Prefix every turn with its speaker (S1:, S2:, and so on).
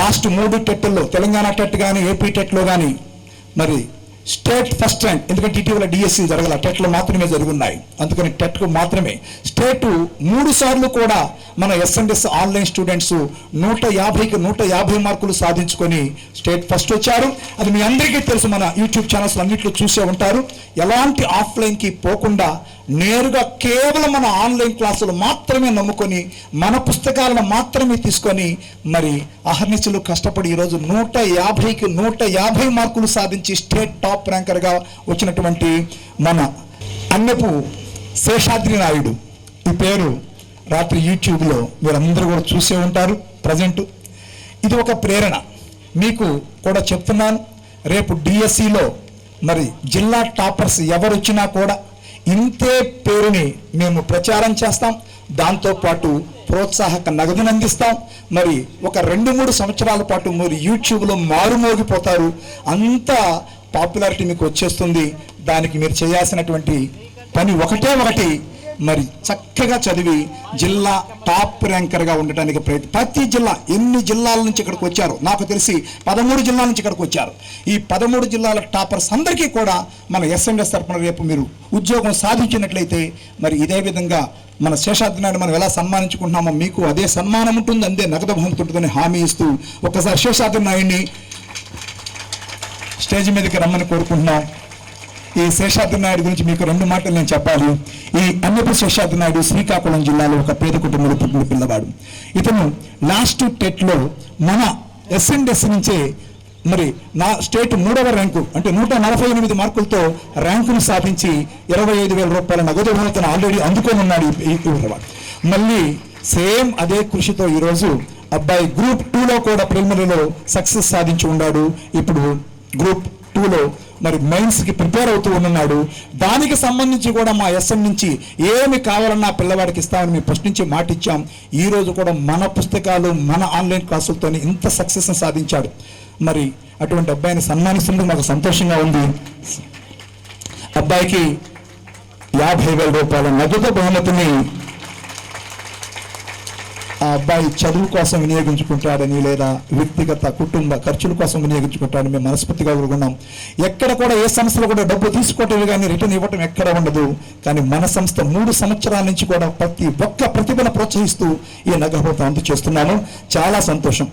S1: Last 3 టెట్లో Telangana TET కానీ AP టెట్లో కానీ మరి స్టేట్ ఫస్ట్ ర్యాంక్, ఎందుకంటే ఇటీవల డిఎస్సి జరగల, టెట్లో మాత్రమే జరుగున్నాయి, అందుకని టెట్కు మాత్రమే స్టేటు 3 సార్లు కూడా మన ఎస్ఎంఎస్ ఆన్లైన్ స్టూడెంట్స్ 150కి 150 మార్కులు సాధించుకొని స్టేట్ ఫస్ట్ వచ్చారు. అది మీ అందరికీ తెలుసు, మన యూట్యూబ్ ఛానల్స్ అన్నింటిలో చూసే ఉంటారు. ఎలాంటి ఆఫ్లైన్కి పోకుండా నేరుగా కేవలం మన ఆన్లైన్ క్లాసులు మాత్రమే నమ్ముకొని మన పుస్తకాలను మాత్రమే తీసుకొని మరి అహర్నిశలు కష్టపడి ఈరోజు 150కి 150 మార్కులు సాధించి స్టేట్ టాప్ ర్యాంకర్గా వచ్చినటువంటి మన అన్నపు శేషాద్రి నాయుడు, ఈ పేరు రాత్రి యూట్యూబ్లో మీరందరూ కూడా చూసే ఉంటారు. ప్రజెంట్ ఇది ఒక ప్రేరణ మీకు కూడా చెప్తున్నాను. రేపు డిఎస్సిలో మరి జిల్లా టాపర్స్ ఎవరు వచ్చినా కూడా ఇంతే పేరుని మేము ప్రచారం చేస్తాం. దాంతోపాటు ప్రోత్సాహక నగదును అందిస్తాం. మరి ఒక 2-3 సంవత్సరాల పాటు మీరు యూట్యూబ్లో మారుమోగిపోతారు. అంత పాపులారిటీ మీకు వచ్చేస్తుంది. దానికి మీరు చేయాల్సినటువంటి పని ఒకటి, మరి చక్కగా చదివి జిల్లా టాప్ ర్యాంకర్గా ఉండటానికి ప్రతి జిల్లా ఎన్ని జిల్లాల నుంచి ఇక్కడికి వచ్చారు, నాకు తెలిసి 13 జిల్లాల నుంచి ఇక్కడికి వచ్చారు. ఈ 13 జిల్లాల టాపర్స్ అందరికీ కూడా మన ఎస్ఎంఎస్ తరపున రేపు మీరు ఉద్యోగం సాధించినట్లయితే మరి ఇదే విధంగా మన శేషాద్రి నాయుడు మనం ఎలా సన్మానించుకుంటున్నామో మీకు అదే సన్మానం ఉంటుంది, అందే నగదు బహుమతి ఉంటుందని హామీ ఇస్తూ ఒక్కసారి శేషాద్రి నాయుడిని స్టేజ్ మీదకి రమ్మని కోరుకుంటున్నాం. ఈ శేషాద్రి నాయుడు గురించి మీకు 2 మాటలు నేను చెప్పాలి. ఈ అన్నపు శేషాద్రి నాయుడు శ్రీకాకుళం జిల్లాలో ఒక పేద కుటుంబంలో పుట్టిన పిల్లవాడు. ఇతను లాస్ట్ టెట్లో మన ఎస్ఎంఎస్ నుంచే మరి నా స్టేట్ 3వ ర్యాంకు అంటే 148 మార్కులతో ర్యాంకును సాధించి 25,000 రూపాయల నగదు బహుమతిని ఆల్రెడీ అందుకొని ఉన్నాడు ఈ పిల్లవాడు. మళ్ళీ సేమ్ అదే కృషితో ఈరోజు అబ్బాయి గ్రూప్ 2లో కూడా ప్రిలిమినరీలో సక్సెస్ సాధించి ఉన్నాడు. ఇప్పుడు గ్రూప్ 2లో మరి మెయిన్స్కి ప్రిపేర్ అవుతూ ఉన్నాడు. దానికి సంబంధించి కూడా మా ఎస్ఎం నుంచి ఏమి కావాలన్నా పిల్లవాడికి ఇస్తామని మేము ఫస్ట్ నుంచి మాట ఇచ్చాం. ఈరోజు కూడా మన పుస్తకాలు మన ఆన్లైన్ క్లాసులతో ఇంత సక్సెస్ సాధించాడు. మరి అటువంటి అబ్బాయిని సన్మానిస్తున్నందుకు మాకు సంతోషంగా ఉంది. అబ్బాయికి 50,000 రూపాయల నగదు బహుమతిని ఆ అబ్బాయి చదువు కోసం వినియోగించుకుంటాడని లేదా వ్యక్తిగత కుటుంబ ఖర్చుల కోసం వినియోగించుకుంటాడని మేము మనస్ఫూర్తిగా కోరుకున్నాం. ఎక్కడ కూడా ఏ సంస్థలో కూడా డబ్బు తీసుకోవటం కానీ రిటర్న్ ఇవ్వటం ఎక్కడ ఉండదు. కానీ మన సంస్థ 3 సంవత్సరాల నుంచి కూడా ప్రతి ఒక్క ప్రతిభను ప్రోత్సహిస్తూ ఈ నగదు అందజేస్తున్నాము. చాలా సంతోషం.